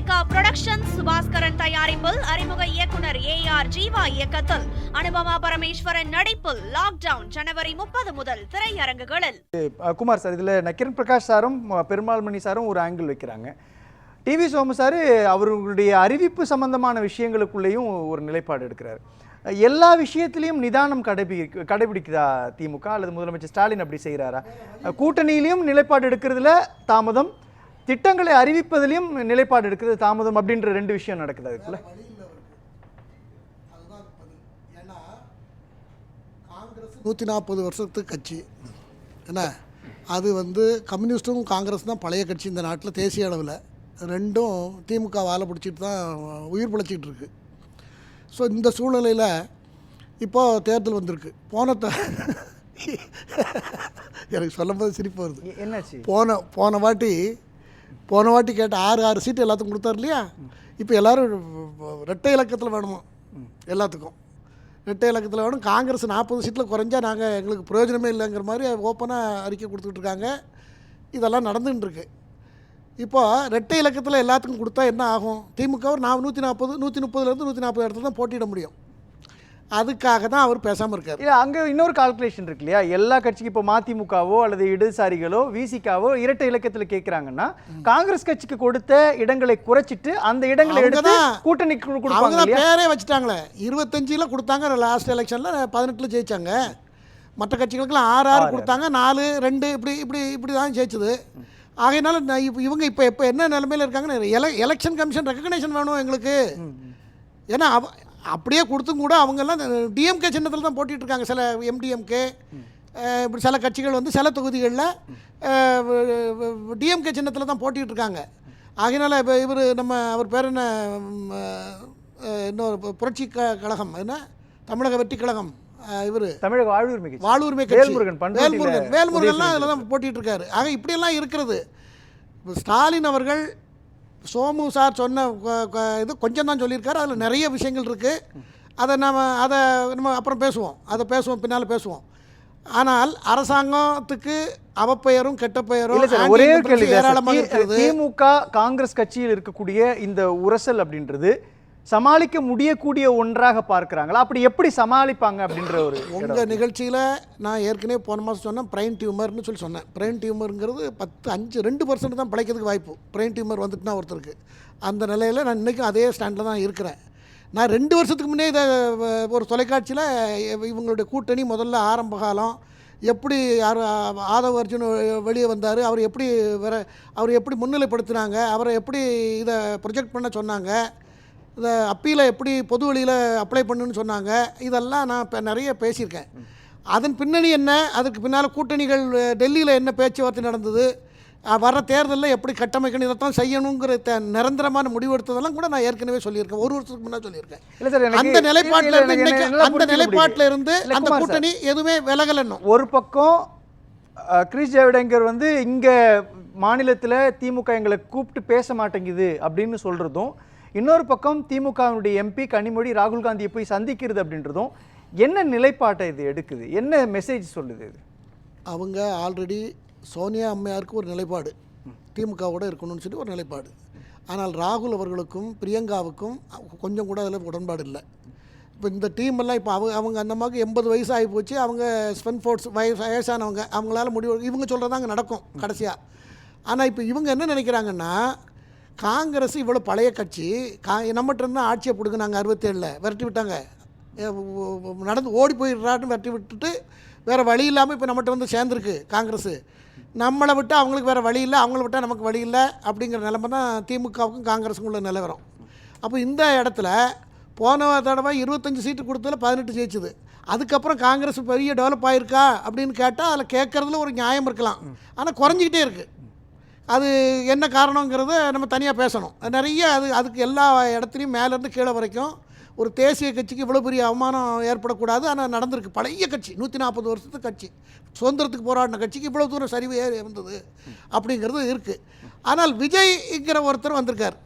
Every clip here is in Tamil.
லைகா புரொடக்ஷன் சுபாஸ்கரன் தயாரிப்பில் அறிமுக இயக்குனர் AR ஜீவா இயக்கத்தில் அனுபமா பரமேஸ்வரன் நடிப்பில் லாக்டவுன் ஜனவரி 30 முதல் திரையரங்குகளில். குமார் சார், இதில் நக்கிரன் பிரகாஷ் சாரும் பெருமாள் மணி சாரும் ஒரு ஆங்கிள் வைக்கிறாங்க. டிவி சோமு சார் அவர்களுடைய அறிவிப்பு சம்பந்தமான விஷயங்களுக்குள்ளேயும் ஒரு நிலைப்பாடு எடுக்கிறார். எல்லா விஷயத்திலையும் நிதானம் கடைபிடிக்குதா திமுக அல்லது முதலமைச்சர் ஸ்டாலின் அப்படி செய்கிறாரா? கூட்டணியிலையும் நிலைப்பாடு எடுக்கிறதுல தாமதம், திட்டங்களை அறிவிப்பதிலையும் நிலைப்பாடு எடுக்கிறது தாமதம் அப்படின்ற ரெண்டு விஷயம் நடக்குது. அதுக்குள்ள 140 வருஷத்துக்கு கட்சி என்ன, அது கம்யூனிஸ்ட்டும் காங்கிரஸ் தான் பழைய கட்சி இந்த நாட்டில். தேசிய அளவில் ரெண்டும் திமுக வாழை பிடிச்சிட்டு தான் உயிர் பிழைச்சிக்கிட்டு இருக்கு. ஸோ இந்த சூழ்நிலையில் இப்போது தேர்தல் வந்திருக்கு. எனக்கு சொல்லும்போது சிரிப்பு வருது. என்னாச்சு? போன வாட்டி கேட்ட 6 சீட்டு எல்லாத்துக்கும் கொடுத்தாரு இல்லையா? இப்போ எல்லோரும் ரெட்டை இலக்கத்தில் வேணுமா? எல்லாத்துக்கும் ரெட்டை இலக்கத்தில் வேணும். காங்கிரஸ் 40 சீட்டில் குறைஞ்சா எங்களுக்கு பிரயோஜனமே இல்லைங்கிற மாதிரி ஓப்பனாக அறிக்கை கொடுத்துக்கிட்டு இருக்காங்க. இதெல்லாம் நடந்துகிட்டு இருக்கு. இப்போ ரெட்டை இலக்கத்தில் எல்லாத்துக்கும் கொடுத்தா என்ன ஆகும்? திமுக 140 130 140 இடத்துல தான் போட்டியிட முடியும். அதுக்காக தான் அவர் பேசாமல் இருக்கார். இல்லை, அங்கே இன்னொரு கால்குலேஷன் இருக்கு இல்லையா? எல்லா கட்சிக்கு இப்போ மதிமுகவோ அல்லது இடதுசாரிகளோ விசிகாவோ இரட்டை இலக்கத்தில் கேட்குறாங்கன்னா காங்கிரஸ் கட்சிக்கு கொடுத்த இடங்களை குறைச்சிட்டு அந்த இடங்களை எடுத்து கூட்டணிக்கு கொடுப்பாங்க. பேரே வச்சுட்டாங்களே. 25 கொடுத்தாங்க லாஸ்ட் எலெக்ஷனில், 18 ஜெயிச்சாங்க. மற்ற கட்சிகளுக்கெல்லாம் 6 கொடுத்தாங்க, 4 2 இப்படி தான் ஜெயிச்சது. ஆகையினால இவங்க இப்போ என்ன நிலைமையில் இருக்காங்கன்னா, எலெக்ஷன் கமிஷன் ரெக்கக்னேஷன் வேணும் எங்களுக்கு. ஏன்னா அப்படியே கொடுத்தும் கூட அவங்கெல்லாம் டிஎம்கே சின்னத்தில் தான் போட்டிகிட்டு இருக்காங்க. சில எம்டிஎம்கே இப்படி சில கட்சிகள் சில தொகுதிகளில் டிஎம்கே சின்னத்தில் தான் போட்டிகிட்டு இருக்காங்க. ஆகையினால இப்போ அவர் பேர் என்ன, இன்னொரு புரட்சி கழகம் என்ன, தமிழக வெற்றி கழகம், தமிழக வாழ்வுரிமை கட்சி வேல்முருகன்லாம் அதில் தான் போட்டிகிட்டு இருக்காரு. ஆக இப்படியெல்லாம் இருக்கிறது. ஸ்டாலின் அவர்கள் சோமு சார் சொன்ன இது கொஞ்சம் தான் சொல்லியிருக்காரு. அதில் நிறைய விஷயங்கள் இருக்குது. அதை நம்ம அப்புறம் பேசுவோம், பின்னால் பேசுவோம். ஆனால் அரசாங்கத்துக்கு அவப்பெயரும் கெட்ட பெயரும் ஒரே ஏராளமாக இருக்கிறது. திமுக காங்கிரஸ் கட்சியில் இருக்கக்கூடிய இந்த உரசல் அப்படின்றது சமாளிக்க முடியக்கூடிய ஒன்றாக பார்க்குறாங்களா? அப்படி எப்படி சமாளிப்பாங்க அப்படின்ற ஒரு உங்கள் நிகழ்ச்சியில் நான் ஏற்கனவே போன மாதம் சொன்னேன், பிரெயின் டியூமர்னு சொன்னேன். பிரெயின் டியூமருங்கிறது 2% தான் பிழைக்கிறதுக்கு வாய்ப்பு. பிரெயின் டியூமர் வந்துட்டுனா ஒருத்தருக்கு. அந்த நிலையில் நான் இன்றைக்கும் அதே ஸ்டாண்டில் தான் இருக்கிறேன். நான் 2 வருஷத்துக்கு முன்னே இதை ஒரு தொலைக்காட்சியில் இவங்களுடைய கூட்டணி முதல்ல ஆரம்ப காலம் எப்படி ஆதவ அர்ஜுன் வெளியே வந்தார், அவர் எப்படி முன்னிலைப்படுத்தினாங்க, அவரை எப்படி இதை ப்ரொஜெக்ட் பண்ண சொன்னாங்க, இந்த அப்பீலை எப்படி பொது வழியில் அப்ளை பண்ணுன்னு சொன்னாங்க, இதெல்லாம் நான் இப்போ நிறைய பேசியிருக்கேன். அதன் பின்னணி என்ன, அதுக்கு பின்னால் கூட்டணிகள் டெல்லியில் என்ன பேச்சுவார்த்தை நடந்தது, வர தேர்தலில் எப்படி கட்டமைக்கணும், இதைத்தான் செய்யணுங்கிற நிரந்தரமான முடிவெடுத்ததெல்லாம் கூட நான் ஏற்கனவே சொல்லியிருக்கேன். 1 வருஷத்துக்கு முன்னாடி சொல்லியிருக்கேன். அந்த நிலைப்பாட்டில் இருந்து அந்த கூட்டணி எதுவுமே விலகலன்னும். ஒரு பக்கம் கிரீஷ் ஜெயடங்கர் இங்கே மாநிலத்தில் திமுக எங்களை கூப்பிட்டு பேச மாட்டேங்குது அப்படின்னு சொல்கிறதும், இன்னொரு பக்கம் திமுகவுடைய எம்பி கனிமொழி ராகுல் காந்தியை போய் சந்திக்கிறது அப்படின்றதும் என்ன நிலைப்பாட்டை இது எடுக்குது? என்ன மெசேஜ் சொல்லுது இது? அவங்க ஆல்ரெடி சோனியா அம்மையாருக்கு ஒரு நிலைப்பாடு, திமுகவோட இருக்கணும்னு சொல்லி ஒரு நிலைப்பாடு. ஆனால் ராகுல் அவர்களுக்கும் பிரியங்காவுக்கும் கொஞ்சம் கூட அதில் உடன்பாடு இல்லை. இப்போ இந்த டீமெல்லாம் இப்போ அவங்க அந்த மாதிரி 80 வயசு ஆகி போச்சு. அவங்க ஸ்பென்ஃபோர்ட்ஸ் வயசானவங்க, அவங்களால இவங்க சொல்கிறதாங்க நடக்கும் கடைசியாக. ஆனால் இப்போ இவங்க என்ன நினைக்கிறாங்கன்னா, காங்கிரஸ் இவ்வளோ பழைய கட்சி, நம்மகிட்ட இருந்தால் ஆட்சியை பிடுங்கினாங்க 67 விரட்டி விட்டாங்க, நடந்து ஓடி போயிடுறான்னு விரட்டி விட்டுட்டு வேறு வழி இல்லாமல் இப்போ நம்மகிட்ட சேர்ந்துருக்கு காங்கிரஸ். நம்மளை விட்டால் அவங்களுக்கு வேறு வழி இல்லை, அவங்கள விட்டால் நமக்கு வழி இல்லை அப்படிங்கிற நிலைமை தான் திமுகவுக்கும் காங்கிரஸுக்கும் உள்ள நிலவரம். அப்போ இந்த இடத்துல போன தடவை 25 சீட்டு கொடுத்ததில் 18 ஜெயிச்சுது. அதுக்கப்புறம் காங்கிரஸ் பெரிய டெவலப் ஆகிருக்கா அப்படின்னு கேட்டால் அதில் கேட்குறதுல ஒரு நியாயம் இருக்கலாம். ஆனால் குறைஞ்சிக்கிட்டே இருக்குது. அது என்ன காரணங்கிறத நம்ம தனியாக பேசணும். நிறைய அதுக்கு எல்லா இடத்துலையும் மேலேருந்து கீழே வரைக்கும் ஒரு தேசிய கட்சிக்கு இவ்வளோ பெரிய அவமானம் ஏற்படக்கூடாது. ஆனால் நடந்திருக்கு. பழைய கட்சி, 140 வருஷத்துக்கு கட்சி, சுதந்திரத்துக்கு போராடின கட்சிக்கு இவ்வளோ தூரம் சரிவு இருந்தது அப்படிங்கிறது இருக்குது. ஆனால் விஜய்ங்கிற ஒருத்தர் வந்திருக்கார்.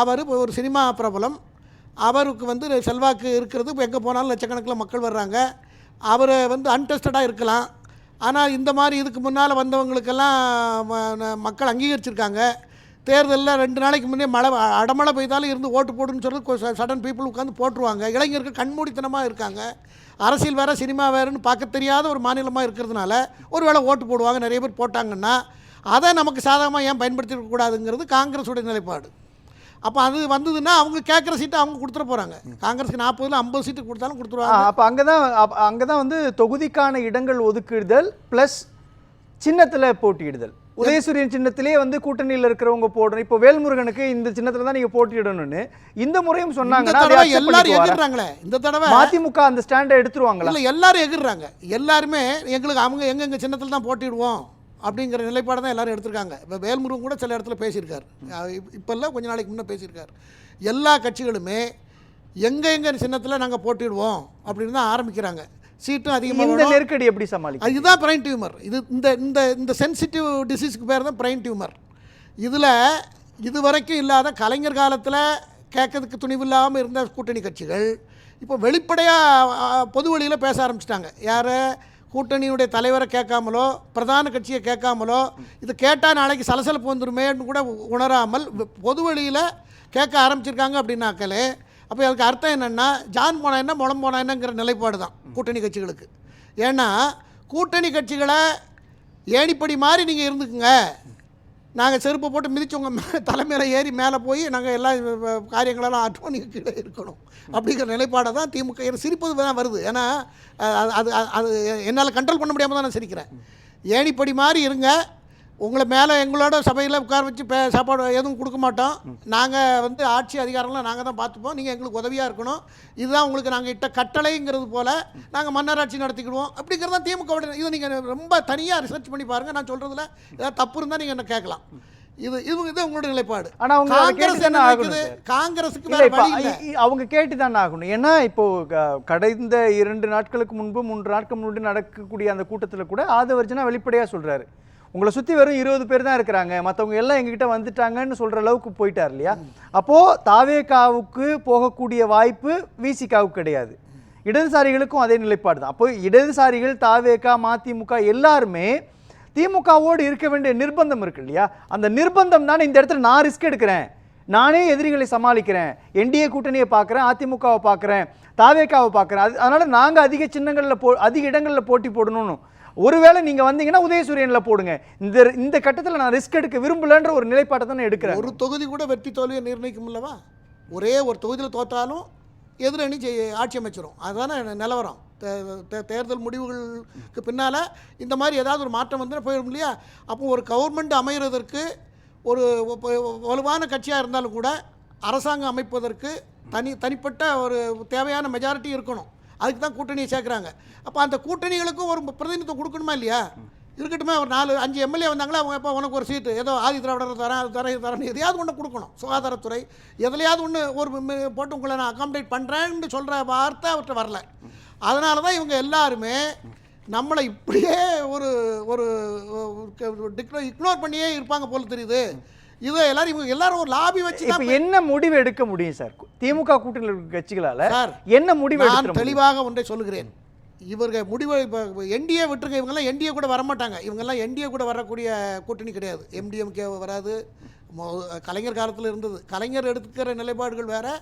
அவர் ஒரு சினிமா பிரபலம். அவருக்கு செல்வாக்கு இருக்கிறது. இப்போ எங்கே போனாலும் லட்சக்கணக்கில் மக்கள் வர்றாங்க. அவர் அன்டெஸ்டடாக இருக்கலாம். ஆனால் இந்த மாதிரி இதுக்கு முன்னால் வந்தவங்களுக்கெல்லாம் மக்கள் அங்கீகரிச்சிருக்காங்க. தேர்தலில் 2 நாளைக்கு முன்னே அடமழை பெய்தாலும் இருந்து ஓட்டு போடுன்னு சொல்லி சடன் பீப்புள் உட்காந்து போட்டுருவாங்க. இளைஞர்கள் கண்மூடித்தனமாக இருக்காங்க. அரசியல் வேறு சினிமா வேறுன்னு பார்க்க தெரியாத ஒரு மாநிலமாக இருக்கிறதுனால ஒரு வேளை ஓட்டு போடுவாங்க. நிறைய பேர் போட்டாங்கன்னா அதை நமக்கு சாதகமாக ஏன் பயன்படுத்திக்கூடாதுங்கிறது காங்கிரஸுடைய நிலைப்பாடு. அப்போ அது வந்ததுன்னா அவங்க கேட்குற சீட்டை அவங்க கொடுத்துட போகிறாங்க. காங்கிரஸுக்கு 40ல் 50 சீட்டு கொடுத்தாலும் கொடுத்துருவாங்க. அப்போ அங்கே தான் வந்து தொகுதிக்கான இடங்கள் ஒதுக்கிடுதல் ப்ளஸ் சின்னத்தில் போட்டியிடுதல். உதயசூரியன் சின்னத்திலே வந்து கூட்டணியில் இருக்கிறவங்க போடணும். இப்போ வேல்முருகனுக்கு இந்த சின்னத்தில் தான் நீங்கள் போட்டியிடணும்னு இந்த முறையும் சொன்னாங்கன்னா எல்லாரும் எகிர்றாங்களே. இந்த தடவை மதிமுக அந்த ஸ்டாண்டை எடுத்துருவாங்களா? இல்லை, எல்லாரும் எகிர்றாங்க. எல்லாருமே எங்களுக்கு அவங்க எங்கள் சின்னத்தில் தான் போட்டிடுவோம் அப்படிங்கிற நிலைப்பாடு தான் எல்லோரும் எடுத்திருக்காங்க. இப்போ வேல்முருகன் கூட சில இடத்துல பேசியிருக்கார். இப்போ இல்லை, கொஞ்ச நாளைக்கு முன்னே பேசியிருக்கார். எல்லா கட்சிகளுமே எங்கள் சின்னத்தில் நாங்கள் போட்டிடுவோம் அப்படின்னு தான் ஆரம்பிக்கிறாங்க. சீட்டும் அதிகமாக. இந்த நெருக்கடி எப்படி சமாளிக்கும்? இதுதான் பிரைன் டியூமர். இது இந்த சென்சிட்டிவ் டிசீஸ்க்கு பேர் தான் பிரைன் டியூமர். இதில் இதுவரைக்கும் இல்லாத கலைஞர் காலத்தில் கேட்கறதுக்கு துணிவில்லாமல் இருந்த கூட்டணி கட்சிகள் இப்போ வெளிப்படையாக பொது வழியில் பேச ஆரம்பிச்சிட்டாங்க. யார்? கூட்டணியுடைய தலைவரை கேட்காமலோ பிரதான கட்சியை கேட்காமலோ இது கேட்டால் நாளைக்கு சலசலப்பு வந்துருமேன்னு கூட உணராமல் பொது வழியில் கேட்க ஆரம்பிச்சிருக்காங்க அப்படின்னாக்களே. அப்போ அதுக்கு அர்த்தம் என்னென்னா ஜான் போனா என்ன முளம் போனா என்னங்கிற நிலைப்பாடு தான் கூட்டணி கட்சிகளுக்கு. ஏன்னா கூட்டணி கட்சிகளை ஏணிப்படி மாதிரி நீங்கள் இருந்துக்குங்க, நாங்கள் செருப்பை போட்டு மிதித்து உங்கள் தலைமையில் ஏறி மேலே போய் நாங்கள் எல்லா காரியங்களெல்லாம் ஆற்றுவோம், நீங்கள் கீழே இருக்கணும் அப்படிங்கிற நிலைப்பாடை தான் திமுக. சிரிப்பது தான் வருது. ஏன்னா அது அது என்னால் கண்ட்ரோல் பண்ண முடியாமல் தான் நான் சிரிக்கிறேன். ஏணிப்படி மாதிரி இருங்க, உங்களை மேலே எங்களோட சபையில் உட்கார வச்சு சாப்பாடு எதுவும் கொடுக்க மாட்டோம், நாங்கள் வந்து ஆட்சி அதிகாரம்லாம் நாங்கள் தான் பார்த்துப்போம், நீங்கள் எங்களுக்கு உதவியாக இருக்கணும், இதுதான் உங்களுக்கு நாங்கள் இட்ட கட்டளைங்கிறது போல் நாங்கள் மன்னராட்சி நடத்திக்கிடுவோம் அப்படிங்கிறது தான் திமுக. இதை நீங்கள் ரொம்ப தனியாக ரிசர்ச் பண்ணி பாருங்கள். நான் சொல்கிறதுல ஏதாவது தப்பு இருந்தால் நீங்கள் என்ன கேட்கலாம். இது உங்களுடைய நிலைப்பாடு. ஆனால் காங்கிரஸுக்கு அவங்க கேட்டு தானே ஆகணும். ஏன்னா இப்போ கடந்த 2 நாட்களுக்கு முன்பு 3 நாட்கள் முன்பு நடக்கக்கூடிய அந்த கூட்டத்தில் கூட ஆதவர்ஜனா வெளிப்படையாக சொல்கிறாரு, உங்களை சுற்றி வெறும் 20 பேர் தான் இருக்கிறாங்க, மற்றவங்க எல்லாம் எங்ககிட்ட வந்துட்டாங்கன்னு சொல்கிற அளவுக்கு போயிட்டார் இல்லையா? அப்போது தாவேகாவுக்கு போகக்கூடிய வாய்ப்பு விசிகாவுக்கு கிடையாது. இடதுசாரிகளுக்கும் அதே நிலைப்பாடு தான். அப்போ இடதுசாரிகள் தாவேகா மதிமுக எல்லாருமே திமுகவோடு இருக்க வேண்டிய நிர்பந்தம் இருக்கு இல்லையா? அந்த நிர்பந்தம் தானே இந்த இடத்துல நான் ரிஸ்க் எடுக்கிறேன், நானே எதிரிகளை சமாளிக்கிறேன், என்டிஏ கூட்டணியை பார்க்குறேன், அதிமுகவை பார்க்குறேன், தாவேகாவை பார்க்குறேன், அதனால் நாங்கள் அதிக சின்னங்களில் அதிக இடங்களில் போட்டி போடணும்னு. ஒருவேளை நீங்கள் வந்தீங்கன்னா உதயசூரியனில் போடுங்க, இந்த கட்டத்தில் நான் ரிஸ்க் எடுக்க விரும்பலன்ற ஒரு நிலைப்பாட்டை தானே எடுக்கிறேன். ஒரு தொகுதி கூட வெற்றி தோல்வியை நிர்ணயிக்கும் இல்லவா? ஒரே ஒரு தொகுதியில் தோற்றாலும் எதிரணி ஆட்சி அமைச்சிரும். அதுதானே நிலவரம். தேர்தல் முடிவுகளுக்கு பின்னால் இந்த மாதிரி ஏதாவது ஒரு மாற்றம் வந்து போயிடும் இல்லையா? அப்போ ஒரு கவர்மெண்ட் அமைகிறதற்கு ஒரு வலுவான கட்சியாக இருந்தாலும் கூட அரசாங்கம் அமைப்பதற்கு தனிப்பட்ட ஒரு தேவையான மெஜாரிட்டி இருக்கணும். அதுக்கு தான் கூட்டணியை சேர்க்குறாங்க. அப்போ அந்த கூட்டணிகளுக்கும் ஒரு பிரதிநிதித்துவம் கொடுக்கணுமா இல்லையா? இருக்கட்டுமே. ஒரு 4-5 எம்எல்ஏ வந்தாங்களா, அவங்க எப்போ உனக்கு ஒரு சீட்டு ஏதோ ஆதி திராவிடர் தரேன், அது தரேன், இது தரேன், எதையாவது ஒன்று கொடுக்கணும். சுகாதாரத்துறை எதுலையாவது ஒன்று ஒரு போட்டு உங்களை நான் அகாமடேட் பண்ணுறேன்னு சொல்கிற வார்த்தை அவர்கிட்ட வரல. அதனால தான் இவங்க எல்லாருமே நம்மளை இப்படியே ஒரு ஒரு இக்னோர் பண்ணியே இருப்பாங்க போல தெரியுது. இது எல்லாரும் ஒரு லாபி வச்சு என்ன முடிவு எடுக்க முடியும் சார்? திமுக கூட்டணி கட்சிகளால் என்ன முடிவு? நான் தெளிவாக ஒன்றை சொல்லுகிறேன். இவர்கள் முடிவு இப்போ என்டிஏ விட்டுருங்க, இவங்கெல்லாம் என்டிஏ கூட வரமாட்டாங்க. இவங்கெல்லாம் என்டிஏ கூட வரக்கூடிய கூட்டணி கிடையாது. எம்டிஎம்கே வராது. கலைஞர் காலத்தில் இருந்தது. கலைஞர் எடுத்துக்கிற நிலைப்பாடுகள் வேறு.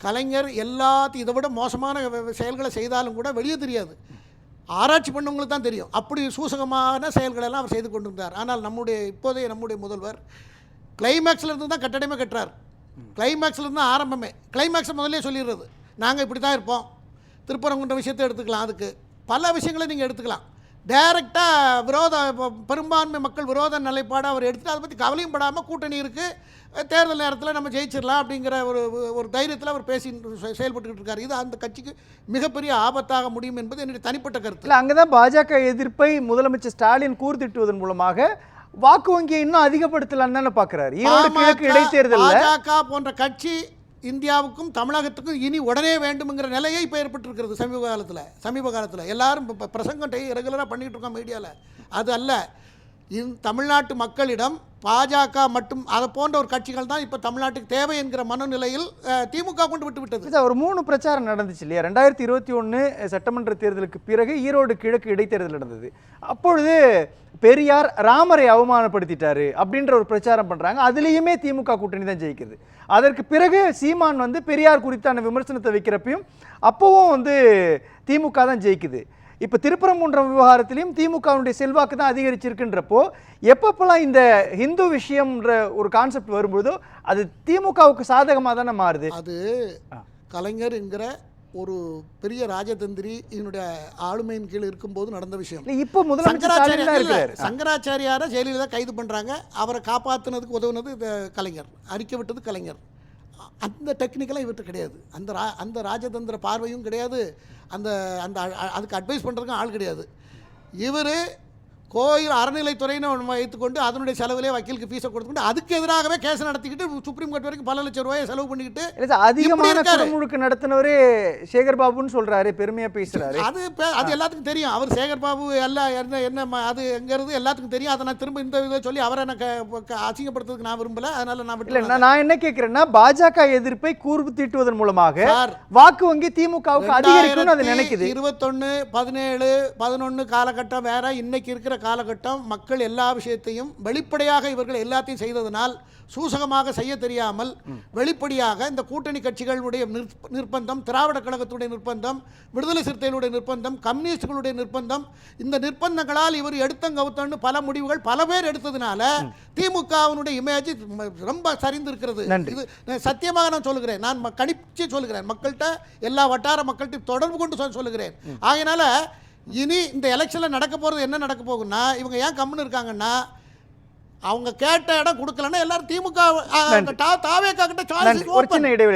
கலைஞர் எல்லாத்தையும் இதை விட மோசமான செயல்களை செய்தாலும் கூட வெளியே தெரியாது, ஆராய்ச்சி பண்ணவங்களுக்கு தான் தெரியும். அப்படி சூசகமான செயல்களெல்லாம் அவர் செய்து கொண்டு இருந்தார். ஆனால் நம்முடைய முதல்வர் கிளைமேக்ஸில் இருந்து தான் கட்டடமே கட்டுறார். கிளைமேக்ஸில் இருந்து தான் ஆரம்பமே. கிளைமேக்ஸை முதல்லே சொல்லிடுறது, நாங்கள் இப்படி தான் இருப்போம். திருப்பரங்குன்ற விஷயத்தை எடுத்துக்கலாம், அதுக்கு பல விஷயங்களை நீங்கள் எடுத்துக்கலாம். டைரெக்டாக பெரும்பான்மை மக்கள் விரோத நிலைப்பாடு அவர் எடுத்துகிட்டு அதை பற்றி கவலையும் படாமல் கூட்டணி இருக்குது, தேர்தல் நேரத்தில் நம்ம ஜெயிச்சிடலாம் அப்படிங்கிற ஒரு தைரியத்தில் அவர் பேசி செயல்பட்டுக்கிட்டு இருக்கார். இது அந்த கட்சிக்கு மிகப்பெரிய ஆபத்தாக முடியும் என்பது என்னுடைய தனிப்பட்ட கருத்து. இல்லை, அங்கே தான் பாஜக எதிர்ப்பை முதலமைச்சர் ஸ்டாலின் கூர்த்திட்டுவதன் மூலமாக வாக்கு வங்கியை இன்னும் அதிகப்படுத்தலான்னு தானே பார்க்குறாரு. இடைத்தேர்தல் பாஜக போன்ற கட்சி இந்தியாவுக்கும் தமிழகத்துக்கும் இனி உடனே வேண்டும்ங்கிற நிலையை இப்போ ஏற்பட்டிருக்கிறது. சமீப காலத்தில் எல்லாரும் பிரசங்கம் ரெகுலராக பண்ணிகிட்டு இருக்கோம் மீடியாவில். அது அல்ல, தமிழ்நாட்டு மக்களிடம் பாஜக மட்டும் அதை போன்ற ஒரு கட்சிகள் தான் இப்போ தமிழ்நாட்டுக்கு தேவை என்கிற மனநிலையில் திமுக கொண்டு விட்டு விட்டது. ஒரு 3 பிரச்சாரம் நடந்துச்சு இல்லையா? 2021 சட்டமன்ற தேர்தலுக்கு பிறகு ஈரோடு கிழக்கு இடைத்தேர்தல் நடந்தது. அப்பொழுது பெரியார் ராமரை அவமானப்படுத்திட்டாரு அப்படின்ற ஒரு பிரச்சாரம் பண்றாங்க. அதுலேயுமே திமுக கூட்டணி தான் ஜெயிக்குது. அதற்கு பிறகு சீமான் வந்து பெரியார் குறித்தான விமர்சனத்தை வைக்கிறப்பையும் அப்பவும் திமுக தான் ஜெயிக்குது. இப்போ திருப்பரங்குன்றம் விவகாரத்திலையும் திமுகவுடைய செல்வாக்கு தான் அதிகரிச்சிருக்குன்றப்போ எப்பப்பெல்லாம் இந்த ஹிந்து விஷயம்ன்ற ஒரு கான்செப்ட் வரும்போதோ அது திமுகவுக்கு சாதகமாக தானே மாறுது. அது கலைஞர் என்கிற ஒரு பெரிய ராஜதந்திரி இதனுடைய ஆளுமையின் கீழ் இருக்கும்போது நடந்த விஷயம். இப்போ முதலமைச்சர் சங்கராச்சாரியாரை ஜெயலலிதா கைது பண்ணுறாங்க. அவரை காப்பாற்றினதுக்கு உதவுனது கலைஞர், அறிக்கை விட்டது கலைஞர். அந்த டெக்னிக்கலாக இவர்கிட்ட கிடையாது. அந்த ராஜதந்திர பார்வையும் கிடையாது. அந்த அந்த அதுக்கு அட்வைஸ் பண்ணுறதுக்கும் ஆள் கிடையாது. இவர் கோயில் அறநிலைத்துறைன்னு வைத்துக்கொண்டு அதனுடைய செலவிலே வக்கீலுக்கு ஃபீஸை கொடுத்துக்கிட்டு அதுக்கு எதிராகவே கேஸ் நடத்திக்கிட்டு சுப்ரீம் கோர்ட் வரைக்கும் பல லட்சம் ரூபாயை செலவு பண்ணிக்கிட்டு அதிகமான குடமுழுக்கு நடத்தினவரே சேகர் பாபுன்னு சொல்றாரு, பெருமையா பேசுறாரு. அது எல்லாத்துக்கும் தெரியும். அவர் சேகர் பாபு எல்லாம் என்ன அது எங்கிறது எல்லாத்துக்கும் தெரியும். அதை நான் திரும்ப இந்த இதை சொல்லி அவரை எனக்கு அசிங்கப்படுத்துறதுக்கு நான் விரும்பல. அதனால நான் என்ன கேட்கிறேன்னா, பாஜக எதிர்ப்பை கூர்வு தீட்டுவதன் மூலமாக வாக்கு வங்கி திமுகவுக்கு அதிகரிக்கும்னு அது நினைக்குது. 21, 17, 11 காலகட்டம் வேற. இன்னைக்கு இருக்கிற காலகட்டம் மக்கள் எல்லா விஷயத்தையும் வெளிப்படையாக இவர்கள் எல்லாத்தையும் செய்ததனால் சூசகமாக செய்ய தெரியாமல் வெளிப்படையாக இந்த கூட்டணி கட்சிகளுடைய நிர்பந்தம், திராவிட கழகத்துடைய நிர்பந்தம், விடுதலை சிறுத்தைகளுடைய நிர்பந்தம், கம்யூனிஸ்டுகளுடைய நிர்பந்தம், இந்த நிர்பந்தங்களால் இவர் எடுத்தங்கவுத்தன்னு பல முடிவுகள் பல பேர் எடுத்ததுனால திமுகவினுடைய இமேஜ் ரொம்ப சரிந்திருக்கிறது. இது சத்தியமாக நான் சொல்லுகிறேன். நான் கணிச்சு சொல்லுகிறேன். மக்கள்கிட்ட எல்லா வட்டார மக்கள்கிட்ட தொடர்பு கொண்டு சொல்லுகிறேன். ஆகையினால இனி இந்த எலெக்ஷனில் நடக்க போகிறது என்ன நடக்க போகுன்னா, இவங்க ஏன் கம்முன்னு இருக்காங்கன்னா, அவங்க கேட்ட இடம் கொடுக்கலன்னா எல்லாரும் திமுக தாவேகா கிட்ட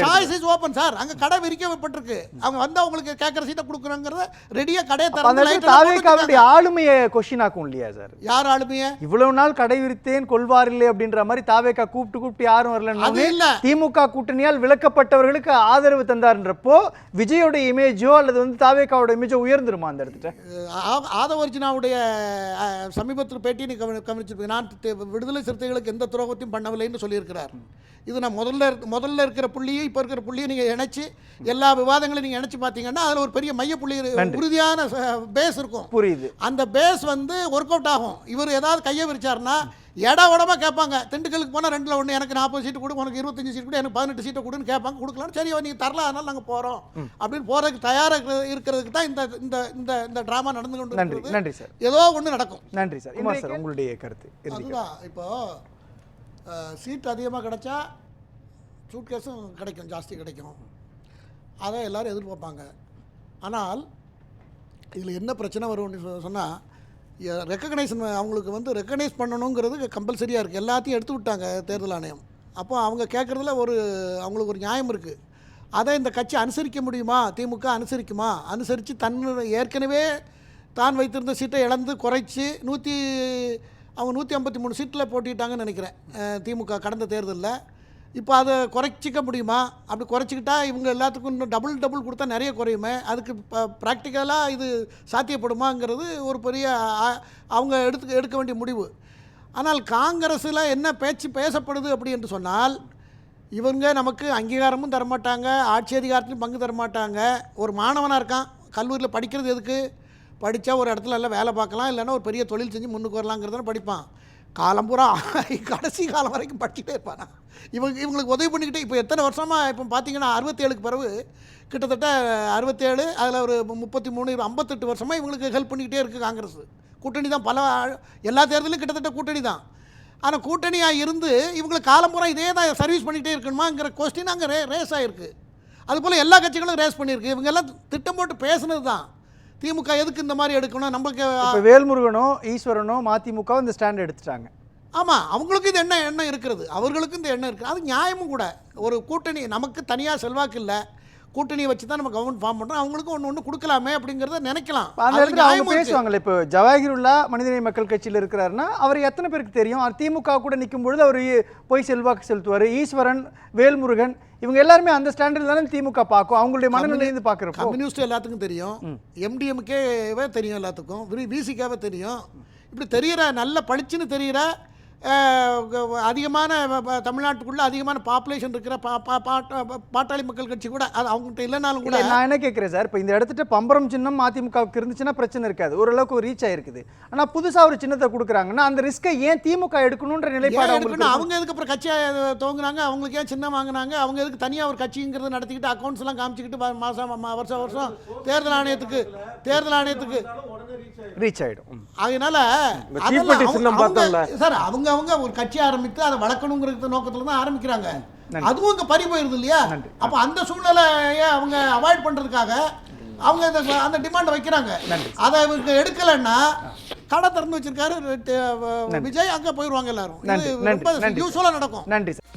சாய்ஸ் இஸ் ஓபன் சார். அங்க கடை விரிக்கப்பட்டிருக்கு. அவங்க வந்து அவங்களுக்கு கேட்கற சீட்டை கொடுக்குறங்கறத ரெடியா கடையை திறந்து தாவேகாவுடைய ஆளுமையை क्वेश्चन ஆக்கும் இல்லையா சார்? யார் ஆளுமையை? இவ்வளவு நாள் கடை விரித்தேன் கொள்வார் இல்லை அப்படின்ற மாதிரி தாவேகா கூப்பிட்டு யாரும் வரல. திமுக கூட்டணியால் விலக்கப்பட்டவர்களுக்கு ஆதரவு தந்தார்ன்றப்போ விஜயோட இமேஜோ அல்லது தாவேகாவோட இமேஜோ உயர்ந்துருமா அந்த இடத்துல? ஆதவர்ஜினாவுடைய சமீபத்தில் பேட்டி நீ கவனிச்சிருப்பீங்க. நான் விடுதலை சிறுத்தைகளுக்கு எந்த துரோகத்தையும் பண்ணவில்லைன்னு சொல்லியிருக்கிறார். இது நான் முதல்ல இருக்கிற புள்ளியை இப்போ இருக்கிற புள்ளியை நீங்கள் இணைச்சி எல்லா விவாதங்களையும் நீங்கள் இணைச்சி பார்த்தீங்கன்னா அதில் ஒரு பெரிய மைய புள்ளி உறுதியான பேஸ் இருக்கும். புரியுது. அந்த பேஸ் ஒர்க் அவுட் ஆகும். இவர் ஏதாவது கையை விரிச்சாருன்னா உடமா கேட்பாங்க. திண்டுக்கலுக்கு போனால் 2ல் 1 எனக்கு 40 சீட்டு கொடு, உனக்கு 25 சீட்டு கொடு, எனக்கு 18 சீட்டை கொடுன்னு கேட்பாங்க. கொடுக்கலாம், சரி நீங்கள் தரல, அதனால நாங்கள் போகிறோம் அப்படின்னு போகிறதுக்கு தயாராக இருக்கிறதுக்கு தான் இந்த ட்ராமா நடந்து கொண்டு. நன்றி சார். ஏதோ ஒன்று நடக்கும். நன்றி சார். குமார் சார், உங்களுடைய கருத்து? அதுதான், இப்போ சீட் அதிகமாக கிடைச்சா சூட்கேஸும் கிடைக்கும், ஜாஸ்தி கிடைக்கும். அதை எல்லோரும் எதிர்பார்ப்பாங்க. ஆனால் இதில் என்ன பிரச்சனை வரும்னு சொன்னால், ரெக்கக்னைஸ் அவங்களுக்கு ரெக்கக்னைஸ் பண்ணணுங்கிறது கம்பல்சரியாக இருக்குது. எல்லாத்தையும் எடுத்து விட்டாங்க தேர்தல் ஆணையம். அப்போ அவங்க கேட்குறதுல அவங்களுக்கு ஒரு நியாயம் இருக்குது. அதை இந்த கட்சி அனுசரிக்க முடியுமா? திமுக அனுசரிக்குமா? அனுசரித்து ஏற்கனவே தான் வைத்திருந்த சீட்டை இழந்து குறைச்சி அவங்க 153 சீட்டில் போட்டிட்டாங்கன்னு நினைக்கிறேன் திமுக கடந்த தேர்தலில். இப்போ அதை குறைச்சிக்க முடியுமா? அப்படி குறைச்சிக்கிட்டா இவங்க எல்லாத்துக்கும் இன்னும் டபுள் கொடுத்தா நிறைய குறையுமே. அதுக்கு ப்ராக்டிக்கலாக இது சாத்தியப்படுமாங்கிறது ஒரு பெரிய அவங்க எடுக்க வேண்டிய முடிவு. ஆனால் காங்கிரஸில் என்ன பேசப்படுது அப்படி என்று சொன்னால், இவங்க நமக்கு அங்கீகாரமும் தரமாட்டாங்க, ஆட்சி அதிகாரத்திலும் பங்கு தரமாட்டாங்க. ஒரு மாணவனாக இருக்கான், கல்லூரியில் படிக்கிறது எதுக்கு? படித்தா ஒரு இடத்துல எல்லாம் வேலை பார்க்கலாம், இல்லைன்னா ஒரு பெரிய தொழில் செஞ்சு முன்னுக்கு வரலாங்கிறத படிப்பான். காலம் பூரா கடைசி காலம் வரைக்கும் படிச்சுட்டே இருப்பானா. இவங்களுக்கு உதவி பண்ணிக்கிட்டே இப்போ எத்தனை வருஷமாக இப்போ பார்த்தீங்கன்னா 67க்கு பிறகு கிட்டத்தட்ட 67, அதில் ஒரு 33, 58 வருஷமாக இவங்களுக்கு ஹெல்ப் பண்ணிக்கிட்டே இருக்குது காங்கிரஸ். கூட்டணி தான், எல்லா தேர்தலும் கிட்டத்தட்ட கூட்டணி தான். ஆனால் கூட்டணியாக இருந்து இவங்களுக்கு காலம் பூரா இதே தான் சர்வீஸ் பண்ணிக்கிட்டே இருக்கணுமாங்கிற கொஸ்டின் அங்கே ரேஸ் ஆகிருக்கு. அதுபோல் எல்லா கட்சிகளும் ரேஸ் பண்ணியிருக்கு. இவங்க எல்லாம் திட்டம் போட்டு பேசுனது தான். திமுக எதுக்கு இந்த மாதிரி எடுக்கணும்? நமக்கு வேல்முருகனோ ஈஸ்வரனோ மதிமுக இந்த ஸ்டாண்ட் எடுத்துட்டாங்க. ஆமாம், அவங்களுக்கு இது எண்ணம் இருக்கிறது, அவர்களுக்கு இந்த எண்ணம் இருக்குது. அது நியாயமும் கூட. ஒரு கூட்டணி நமக்கு தனியாக செல்வாக்கு இல்லை, கூட்டணியை வச்சு தான் நம்ம கவர்மெண்ட் ஃபார்ம் பண்ணுறோம், அவங்களுக்கும் ஒன்று கொடுக்கலாமே அப்படிங்கிறத நினைக்கலாம். அந்த இடத்துல அவங்க பேசுவாங்கல்ல. இப்போ ஜவாஹிருல்லா மனிதநேய மக்கள் கட்சியில் இருக்கிறாருன்னா அவர் எத்தனை பேருக்கு தெரியும்? திமுக கூட நிற்கும் பொழுது அவர் போய் செல்வாக்கு செலுத்துவார். ஈஸ்வரன், வேல்முருகன் இவங்க எல்லாருமே அந்த ஸ்டாண்டர்ட் தானே திமுக பார்க்கும். அவங்களுடைய மனநிலையிலிருந்து பார்க்குறப்போ கம்யூனிஸ்ட் எல்லாத்துக்கும் தெரியும், எம்டிஎம்கேவே தெரியும், எல்லாத்துக்கும் விசிகாவே தெரியும். இப்படி தெரிகிற நல்ல பளிச்சுன்னு தெரிகிற அதிகமான தமிழ்நாட்டுக்குள்ளே அதிகமான பாப்புலேஷன் இருக்கிற பாட்டாளி மக்கள் கட்சி கூட அது அவங்ககிட்ட இல்லைனாலும் கூட நான் என்ன கேட்குறேன் சார், இப்போ இந்த இடத்துல பம்பரம் சின்னம் அதிமுகவுக்கு இருந்துச்சுன்னா பிரச்சனை இருக்காது, ஓரளவுக்கு ரீச் ஆயிருக்குது. ஆனால் புதுசாக ஒரு சின்னத்தை கொடுக்குறாங்கன்னா அந்த ரிஸ்க்கை ஏன் திமுக எடுக்கணுன்ற நிலைப்பாடு அவங்க எதுக்கு அப்புறம் கட்சியை துவங்குனாங்க, அவங்களுக்கு ஏன் சின்னம் வாங்கினாங்க, அவங்க எதுக்கு தனியாக ஒரு கட்சிங்கிறத நடத்திக்கிட்டு அக்கௌண்ட்ஸ் எல்லாம் காமிச்சிக்கிட்டு வருஷம் தேர்தல் ஆணையத்துக்கு ரீச் ஆகிடும். அதனால சார் அவங்க ஒரு கட்சி ஆரம்பித்து அதை வளர்க்கணுங்கிற நோக்கத்துல தான் ஆரம்பிக்கிறாங்க. அதுவும் இங்க பறி போயிருது இல்லையா? அப்ப அந்த சூழ்நிலையை அவங்க அவாய்ட் பண்றதுக்காக அவங்க அந்த டிமாண்ட் வைக்கிறாங்க. அதை இவங்க எடுக்கலன்னா கடை திறந்து வச்சிருக்காரு விஜய், அங்க போயிருவாங்க எல்லாரும். யூஸ்வலா நடக்கும். நன்றி சார்.